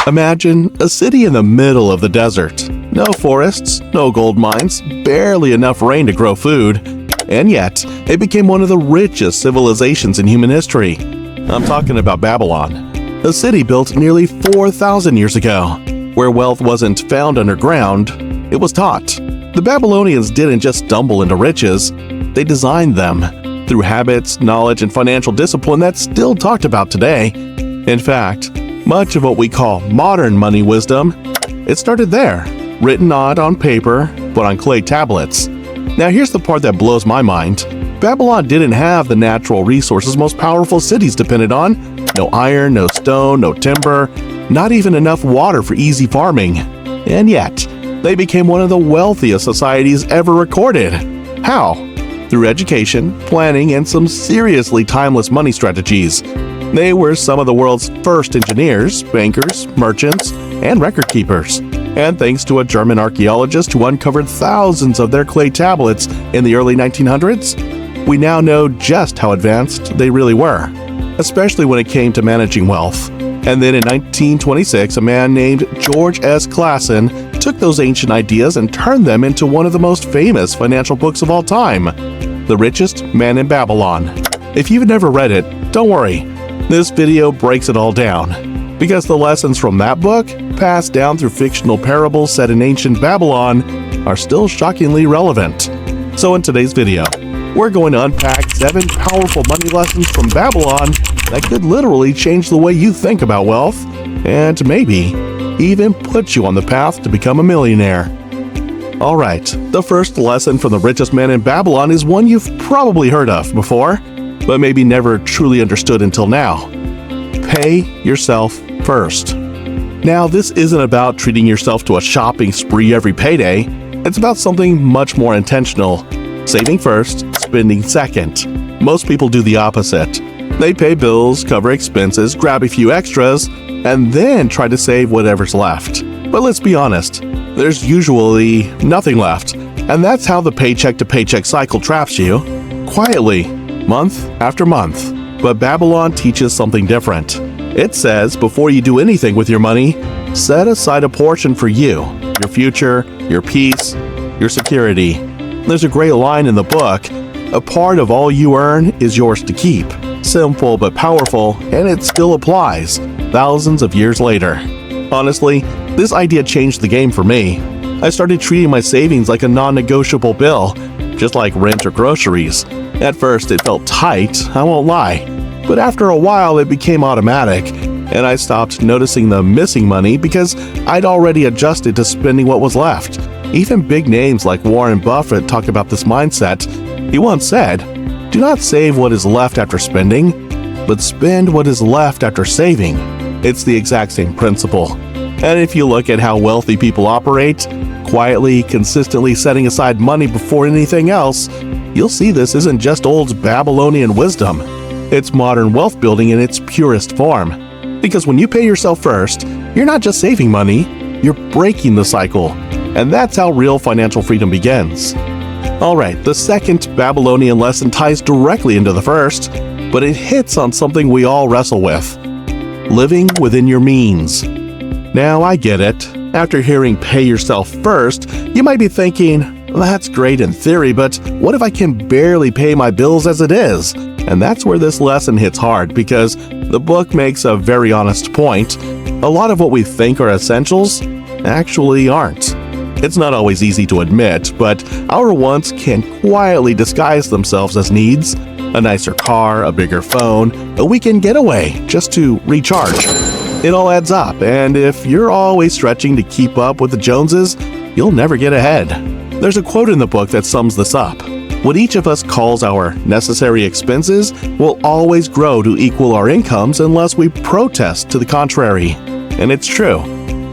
Imagine a city in the middle of the desert. No forests, no gold mines, barely enough rain to grow food, and yet it became one of the richest civilizations in human history. I'm talking about Babylon, a city built nearly 4,000 years ago, where wealth wasn't found underground, it was taught. The Babylonians didn't just stumble into riches, they designed them through habits, knowledge, and financial discipline that's still talked about today. In fact, much of what we call modern money wisdom, it started there, written not on paper, but on clay tablets. Now here's the part that blows my mind. Babylon didn't have the natural resources most powerful cities depended on. No iron, no stone, no timber, not even enough water for easy farming. And yet, they became one of the wealthiest societies ever recorded. How? Through education, planning, and some seriously timeless money strategies. They were some of the world's first engineers, bankers, merchants, and record keepers. And thanks to a German archaeologist who uncovered thousands of their clay tablets in the early 1900s, we now know just how advanced they really were, especially when it came to managing wealth. And then in 1926, a man named George S. Clason took those ancient ideas and turned them into one of the most famous financial books of all time, The Richest Man in Babylon. If you've never read it, don't worry. This video breaks it all down, because the lessons from that book, passed down through fictional parables set in ancient Babylon, are still shockingly relevant. So in today's video, we're going to unpack 7 powerful money lessons from Babylon that could literally change the way you think about wealth, and maybe even put you on the path to become a millionaire. Alright, the first lesson from The Richest Man in Babylon is one you've probably heard of before, but maybe never truly understood until now. Pay yourself first. Now, this isn't about treating yourself to a shopping spree every payday. It's about something much more intentional. Saving first, spending second. Most people do the opposite. They pay bills, cover expenses, grab a few extras, and then try to save whatever's left. But let's be honest, there's usually nothing left. And that's how the paycheck-to-paycheck cycle traps you. Quietly, month after month. But Babylon teaches something different. It says before you do anything with your money, set aside a portion for you, your future, your peace, your security. There's a great line in the book, a part of all you earn is yours to keep. Simple but powerful, and it still applies, thousands of years later. Honestly, this idea changed the game for me. I started treating my savings like a non-negotiable bill, just like rent or groceries. At first, it felt tight, I won't lie. But after a while, it became automatic, and I stopped noticing the missing money because I'd already adjusted to spending what was left. Even big names like Warren Buffett talk about this mindset. He once said, "Do not save what is left after spending, but spend what is left after saving." It's the exact same principle. And if you look at how wealthy people operate, quietly, consistently setting aside money before anything else, you'll see this isn't just old Babylonian wisdom. It's modern wealth building in its purest form. Because when you pay yourself first, you're not just saving money, you're breaking the cycle. And that's how real financial freedom begins. Alright, the second Babylonian lesson ties directly into the first, but it hits on something we all wrestle with. Living within your means. Now, I get it. After hearing pay yourself first, you might be thinking, that's great in theory, but what if I can barely pay my bills as it is? And that's where this lesson hits hard, because the book makes a very honest point. A lot of what we think are essentials actually aren't. It's not always easy to admit, but our wants can quietly disguise themselves as needs. A nicer car, a bigger phone, a weekend getaway just to recharge. It all adds up, and if you're always stretching to keep up with the Joneses, you'll never get ahead. There's a quote in the book that sums this up. What each of us calls our necessary expenses will always grow to equal our incomes unless we protest to the contrary. And it's true.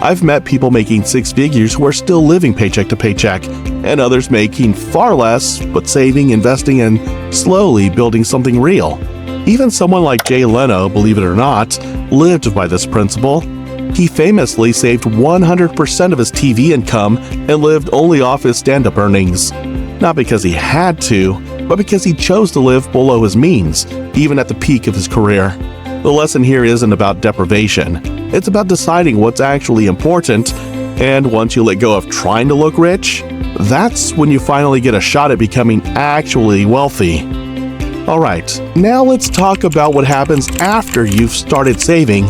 I've met people making 6 figures who are still living paycheck to paycheck, and others making far less, but saving, investing, and slowly building something real. Even someone like Jay Leno, believe it or not, lived by this principle. He famously saved 100% of his TV income and lived only off his stand-up earnings. Not because he had to, but because he chose to live below his means, even at the peak of his career. The lesson here isn't about deprivation. It's about deciding what's actually important, and once you let go of trying to look rich, that's when you finally get a shot at becoming actually wealthy. Alright, now let's talk about what happens after you've started saving.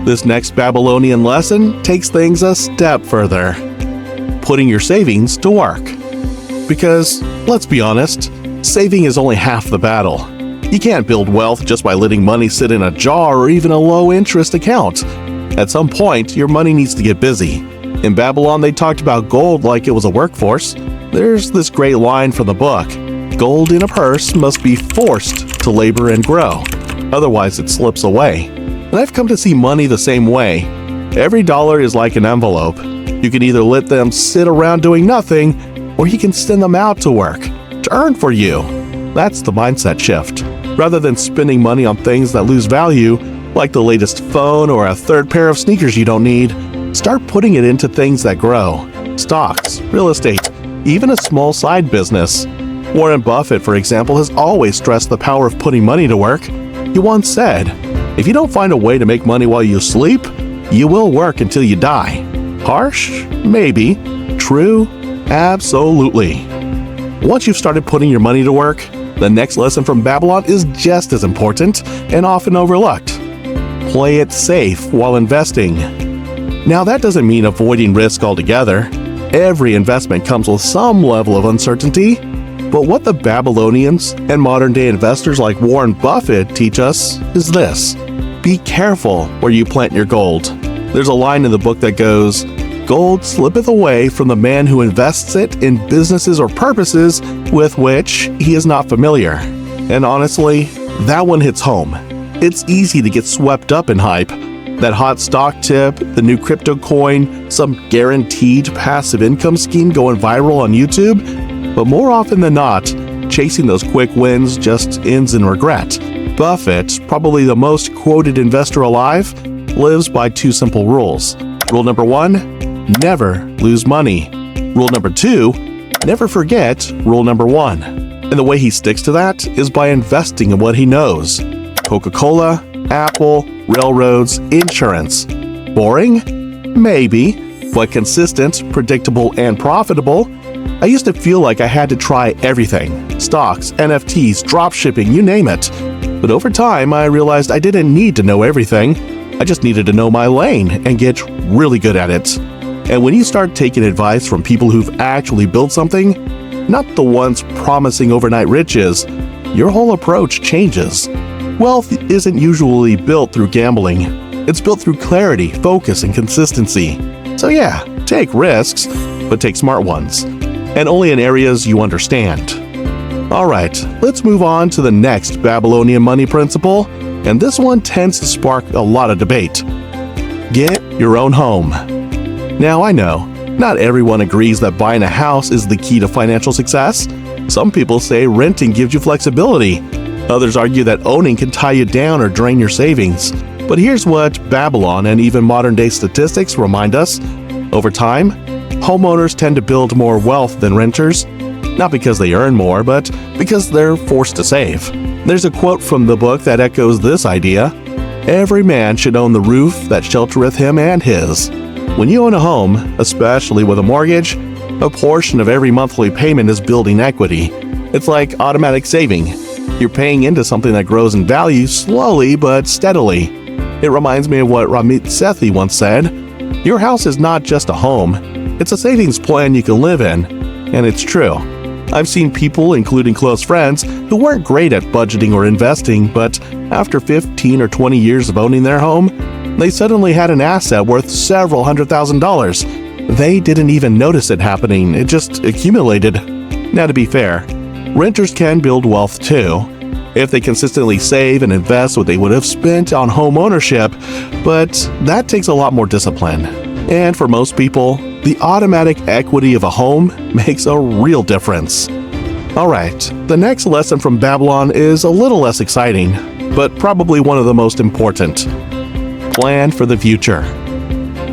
This next Babylonian lesson takes things a step further. Putting your savings to work. Because, let's be honest, saving is only half the battle. You can't build wealth just by letting money sit in a jar or even a low-interest account. At some point, your money needs to get busy. In Babylon, they talked about gold like it was a workforce. There's this great line from the book: "Gold in a purse must be forced to labor and grow. Otherwise, it slips away." And I've come to see money the same way. Every dollar is like an envelope. You can either let them sit around doing nothing, or you can send them out to work, to earn for you. That's the mindset shift. Rather than spending money on things that lose value, like the latest phone or a third pair of sneakers you don't need, start putting it into things that grow. Stocks, real estate, even a small side business. Warren Buffett, for example, has always stressed the power of putting money to work. He once said, "If you don't find a way to make money while you sleep, you will work until you die." Harsh? Maybe. True? Absolutely. Once you've started putting your money to work, the next lesson from Babylon is just as important and often overlooked. Play it safe while investing. Now, that doesn't mean avoiding risk altogether. Every investment comes with some level of uncertainty. But what the Babylonians and modern-day investors like Warren Buffett teach us is this: be careful where you plant your gold. There's a line in the book that goes, "Gold slippeth away from the man who invests it in businesses or purposes with which he is not familiar." And honestly, that one hits home. It's easy to get swept up in hype. That hot stock tip, the new crypto coin, some guaranteed passive income scheme going viral on YouTube. But more often than not, chasing those quick wins just ends in regret. Buffett, probably the most quoted investor alive, lives by two simple rules. Rule number 1, never lose money. Rule number 2, never forget rule number 1. And the way he sticks to that is by investing in what he knows. Coca-Cola, Apple, railroads, insurance. Boring? Maybe, but consistent, predictable, and profitable. I used to feel like I had to try everything: stocks, NFTs, dropshipping, you name it. But over time, I realized I didn't need to know everything. I just needed to know my lane and get really good at it. And when you start taking advice from people who've actually built something, not the ones promising overnight riches, your whole approach changes. Wealth isn't usually built through gambling. It's built through clarity, focus, and consistency. So yeah, take risks, but take smart ones. And only in areas you understand. Alright, let's move on to the next Babylonian money principle, and this one tends to spark a lot of debate. Get your own home. Now I know, not everyone agrees that buying a house is the key to financial success. Some people say renting gives you flexibility. Others argue that owning can tie you down or drain your savings. But here's what Babylon and even modern-day statistics remind us. Over time, homeowners tend to build more wealth than renters, not because they earn more, but because they're forced to save. There's a quote from the book that echoes this idea: "Every man should own the roof that sheltereth him and his." When you own a home, especially with a mortgage, a portion of every monthly payment is building equity. It's like automatic saving. You're paying into something that grows in value slowly but steadily. It reminds me of what Ramit Sethi once said: "Your house is not just a home. It's a savings plan you can live in." And it's true. I've seen people, including close friends, who weren't great at budgeting or investing, but after 15 or 20 years of owning their home, they suddenly had an asset worth several $100,000. They didn't even notice it happening, it just accumulated. Now, to be fair, renters can build wealth too, if they consistently save and invest what they would have spent on home ownership, but that takes a lot more discipline. And for most people, the automatic equity of a home makes a real difference. Alright, the next lesson from Babylon is a little less exciting, but probably one of the most important. Plan for the future.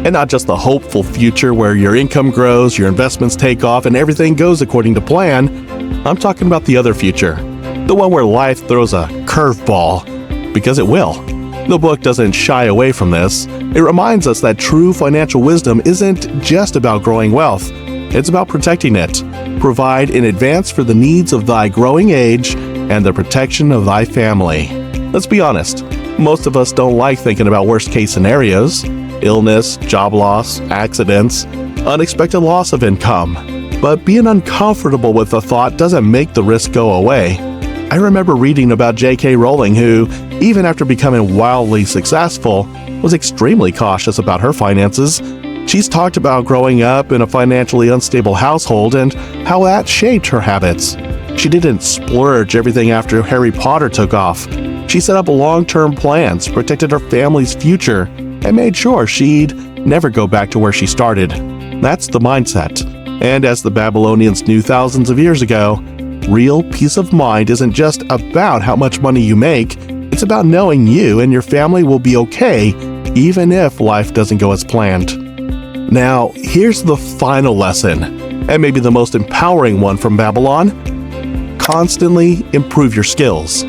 And not just the hopeful future where your income grows, your investments take off, and everything goes according to plan. I'm talking about the other future. The one where life throws a curveball. Because it will. The book doesn't shy away from this. It reminds us that true financial wisdom isn't just about growing wealth. It's about protecting it. Provide in advance for the needs of thy growing age and the protection of thy family. Let's be honest, most of us don't like thinking about worst-case scenarios: illness, job loss, accidents, unexpected loss of income. But being uncomfortable with the thought doesn't make the risk go away. I remember reading about J.K. Rowling, who, even after becoming wildly successful, was extremely cautious about her finances. She's talked about growing up in a financially unstable household and how that shaped her habits. She didn't splurge everything after Harry Potter took off. She set up long-term plans, protected her family's future, and made sure she'd never go back to where she started. That's the mindset. And as the Babylonians knew thousands of years ago, real peace of mind isn't just about how much money you make, it's about knowing you and your family will be okay even if life doesn't go as planned. Now, here's the final lesson, and maybe the most empowering one from Babylon. Constantly improve your skills.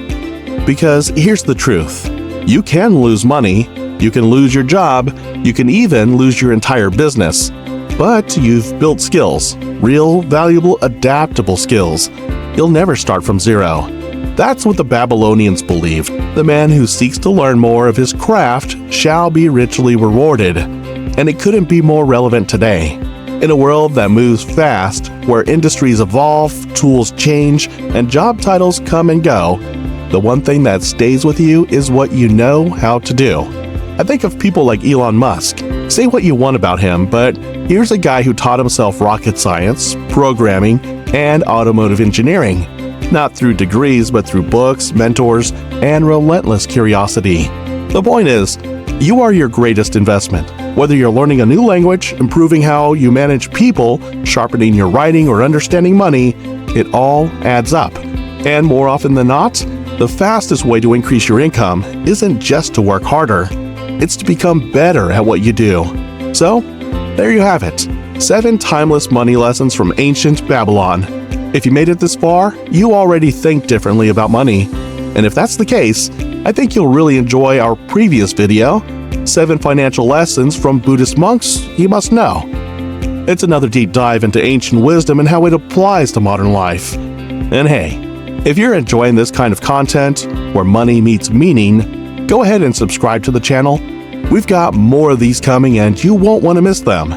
Because here's the truth. You can lose money, you can lose your job, you can even lose your entire business. But you've built skills, real, valuable, adaptable skills. You'll never start from zero. That's what the Babylonians believed. The man who seeks to learn more of his craft shall be richly rewarded. And it couldn't be more relevant today. In a world that moves fast, where industries evolve, tools change, and job titles come and go, the one thing that stays with you is what you know how to do. I think of people like Elon Musk. Say what you want about him, but here's a guy who taught himself rocket science, programming, and automotive engineering. Not through degrees, but through books, mentors, and relentless curiosity. The point is, you are your greatest investment. Whether you're learning a new language, improving how you manage people, sharpening your writing, or understanding money, it all adds up. And more often than not, the fastest way to increase your income isn't just to work harder. It's to become better at what you do. So, there you have it. 7 timeless money lessons from ancient Babylon. If you made it this far, you already think differently about money. And if that's the case, I think you'll really enjoy our previous video, 7 financial lessons from Buddhist monks you must know. It's another deep dive into ancient wisdom and how it applies to modern life. And hey, if you're enjoying this kind of content, where money meets meaning, go ahead and subscribe to the channel. We've got more of these coming and you won't want to miss them.